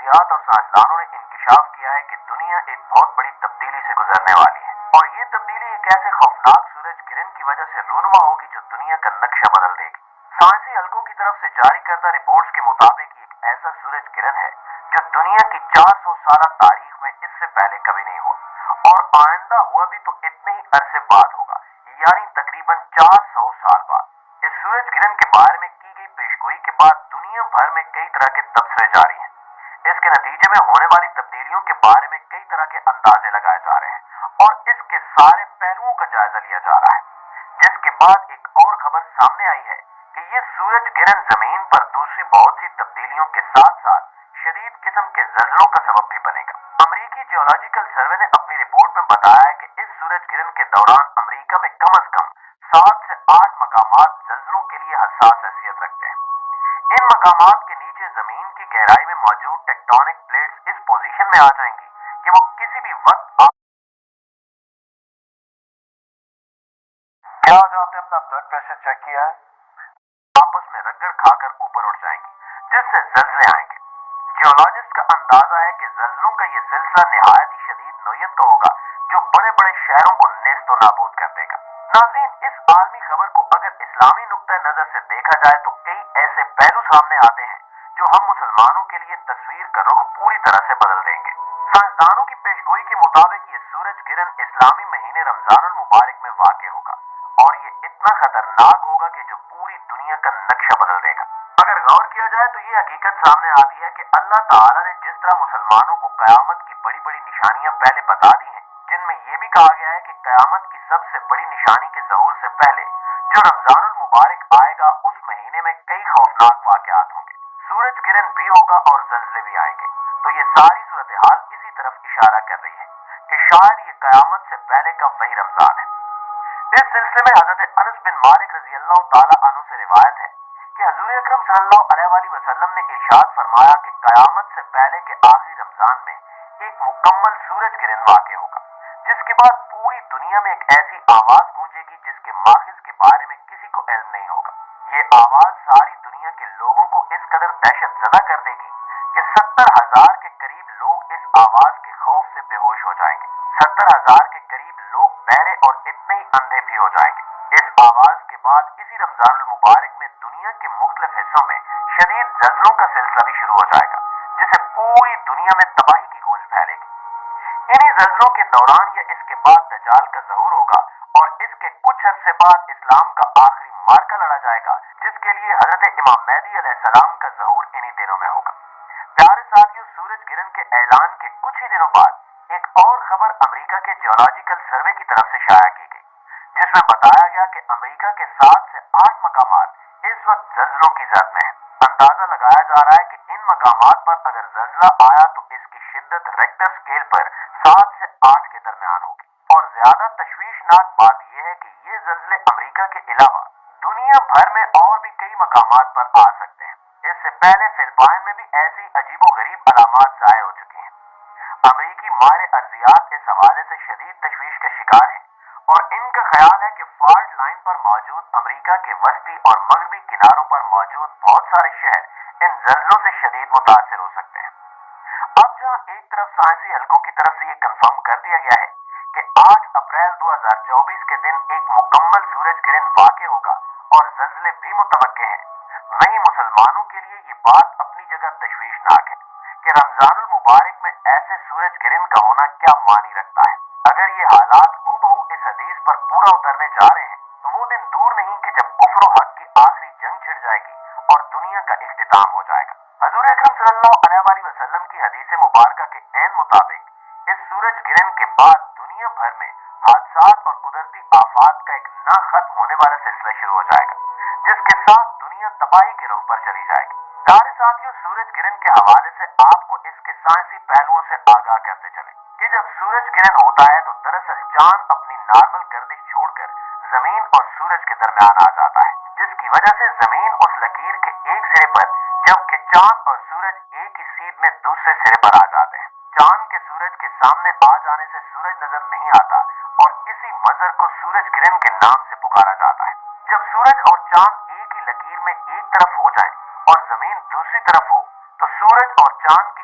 ریاضیات اور سائنسدانوں نے انکشاف کیا ہے کہ دنیا ایک بہت بڑی تبدیلی سے گزرنے والی ہے، اور یہ تبدیلی ایک ایسے خوفناک سورج گرہن کی وجہ سے رونما ہوگی جو دنیا کا نقشہ بدل دے گی۔ سائنسی حلقوں کی طرف سے جاری کردہ رپورٹس کے مطابق یہ ایک ایسا سورج گرہن ہے جو دنیا کی 400 سالہ تاریخ میں اس سے پہلے کبھی نہیں ہوا، اور آئندہ ہوا بھی تو اتنے ہی عرصے بعد ہوگا، یعنی تقریباً 400 سال بعد۔ اس سورج گرہن کے بارے میں کی گئی پیشگوئی کے بعد دنیا بھر میں کئی طرح کے تبصرے جاری ہیں۔ اس کے نتیجے میں ہونے والی تبدیلیوں کے بارے میں کئی طرح کے اندازے لگائے جا رہے ہیں، اور اس کے سارے پہلوؤں کا جائزہ لیا جا رہا ہے، جس کے بعد ایک اور خبر سامنے آئی ہے کہ یہ سورج گرہن زمین پر دوسری بہت سی تبدیلیوں کے ساتھ ساتھ شدید قسم کے زلزلوں کا سبب بھی بنے گا۔ امریکی جیولوجیکل سروے نے اپنی رپورٹ میں بتایا ہے کہ اس سورج گرہن کے دوران امریکہ میں کم از کم 7 سے 8 مقامات زلزلوں کے لیے حساس حیثیت رکھتے ہیں۔ ان مقامات کے نیچے زمین کی گہرائی میں موجود ٹیکٹونک پلیٹس اس پوزیشن میں آ جائیں گی کہ وہ کسی بھی وقت کیا جو آپ نے اپنا بلڈ پریشر چیک کیا ہے آپس میں رگڑ کھا کر اوپر اٹھ جائیں گی، جس سے زلزلے آئیں گے۔ جیولوجسٹ کا اندازہ ہے کہ زلزلوں کا یہ سلسلہ نہایت ہی شدید نوعیت کا ہوگا جو بڑے بڑے شہروں کو نیست و نابود کر دے گا۔ ناظرین، اس عالمی خبر کو اگر اسلامی نقطہ نظر سے دیکھا جائے تو کئی ایسے پہلو سامنے آتے ہیں جو ہم مسلمانوں کے لیے تصویر کا رخ پوری طرح سے بدل دیں گے۔ سائنسدانوں کی پیشگوئی کے مطابق یہ سورج گرہن اسلامی مہینے رمضان المبارک میں واقع ہوگا، اور یہ اتنا خطرناک ہوگا کہ جو پوری دنیا کا نقشہ بدل دے گا۔ اگر غور کیا جائے تو یہ حقیقت سامنے آتی ہے کہ اللہ تعالیٰ نے جس طرح مسلمانوں کو قیامت کی بڑی بڑی نشانیاں پہلے بتا دی ہیں، جن میں یہ بھی کہا گیا ہے کہ قیامت کی سب سے بڑی نشانی کے ظہور سے پہلے جو رمضان المبارک آئے گا اس مہینے میں کئی خوفناک واقعات ہوں گے، سورج گرہن بھی ہوگا اور زلزلے بھی آئیں گے۔ تو یہ ساری صورتحال اسی طرف اشارہ کر رہی ہے کہ شاید یہ قیامت سے پہلے کا وہی رمضان ہے۔ اس سلسلے میں حضرت انس بن مالک رضی اللہ تعالیٰ عنہ سے روایت ہے کہ حضور اکرم صلی اللہ علیہ وآلہ وسلم نے ارشاد فرمایا کہ قیامت سے پہلے کے آخری رمضان میں ایک مکمل سورج گرہن واقع ہوگا، جس کے بعد پوری دنیا میں ایک ایسی آواز گونجے گی جس کے ماخذ کے بارے میں کسی کو علم نہیں ہوگا۔ یہ آواز ساری دنیا کے لوگوں کو اس قدر دہشت زدہ کر دے گی کہ 70,000 کے قریب لوگ اس آواز کے خوف سے بے ہوش ہو جائیں گے۔ 70,000 کے قریب لوگ بہرے اور اتنے ہی اندھے بھی ہو جائیں گے۔ اس آواز کے بعد اسی رمضان المبارک میں دنیا کے مختلف حصوں میں شدید زلزلوں کا سلسلہ بھی شروع ہو جائے گا، جس سے پوری دنیا میں تباہی کی گونج پھیلے گی۔ انہی زلزلوں کے دوران یا اس کے بعد دجال کا ظہور ہوگا، اور اس کے کچھ عرصے بعد اسلام کا آخری معرکہ لڑا جائے گا، جس کے لیے حضرت امام مہدی علیہ السلام کا ظہور انہی دنوں میں ہوگا۔ پیارے ساتھیوں، سورج گرہن کے اعلان کے کچھ ہی دنوں بعد ایک اور خبر امریکہ کے جیولوجیکل سروے کی طرف سے شائع کی گئی، جس میں بتایا گیا کہ امریکہ کے 7 سے 8 مقامات اس وقت زلزلوں کی زد میں ہیں۔ اندازہ لگایا جا رہا ہے کہ ان مقامات پر اگر زلزلہ آیا تو اس کی شدت ریکٹر اسکیل پر 7 سے 8 کے درمیان ہوگی، اور زیادہ تشویشناک بات یہ ہے کہ یہ زلزلے امریکہ کے علاوہ دنیا بھر میں اور بھی کئی مقامات پر آ سکتے ہیں۔ اس سے پہلے فلپائن میں بھی ایسی عجیب و غریب علامات ظاہر ہو چکی ہیں۔ امریکی ماہر ارضیات اس حوالے سے شدید تشویش کا شکار ہیں، اور ان کا خیال ہے کہ فالٹ لائن پر موجود امریکہ کے وسطی اور مغربی کناروں پر موجود بہت سارے شہر ان زلزلوں سے شدید متاثر ہو سکتے ہیں۔ اب جہاں ایک طرف سائنسی حلقوں کی طرف سے یہ کنفرم کر دیا گیا ہے کہ 8 اپریل 2024 کے دن ایک مکمل سورج گرہن واقع ہوگا اور زلزلے بھی متوقع ہیں، وہیں مسلمانوں کے لیے یہ بات اپنی جگہ تشویشناک ہے کہ رمضان المبارک میں ایسے سورج گرہن کا ہونا کیا معنی رکھتا ہے۔ اگر یہ حالات ہو بہو اس حدیث پر پورا اترنے جا رہے ہیں تو وہ دن دور نہیں کہ جب کفر و حق کی آخری جنگ چھڑ جائے گی اور دنیا کا اختتام ہو جائے گا۔ حضور اکرم صلی اللہ علیہ وآلہ وسلم کی حدیث مبارکہ کے عین مطابق اس سورج گرہن کے بعد دنیا بھر میں حادثات اور قدرتی آفات کا ایک نہ ختم ہونے والا سلسلہ شروع ہو جائے گا، جس کے ساتھ دنیا تباہی کے رخ پر چلی جائے گی۔ پیارے ساتھیوں، سورج گرہن کے حوالے سے آپ کو اس کے سائنسی پہلوؤں سے آگاہ کرتے چلیں کہ جب سورج گرہن ہوتا ہے تو دراصل چاند اپنی نارمل گردش چھوڑ کر زمین اور سورج کے درمیان آ جاتا ہے، جس کی وجہ سے زمین اس لکیر کے ایک سرے پر جبکہ چاند اور سورج ایک ہی سیدھ میں دوسرے سرے پر آ جاتے ہیں۔ چاند کے سورج کے سامنے آ جانے سے سورج نظر نہیں آتا، اور اسی منظر کو سورج گرہن کے نام سے پکارا جاتا ہے۔ جب سورج اور چاند ایک ہی لکیر میں ایک طرف ہو جائیں اور زمین دوسری طرف ہو تو سورج اور چاند کی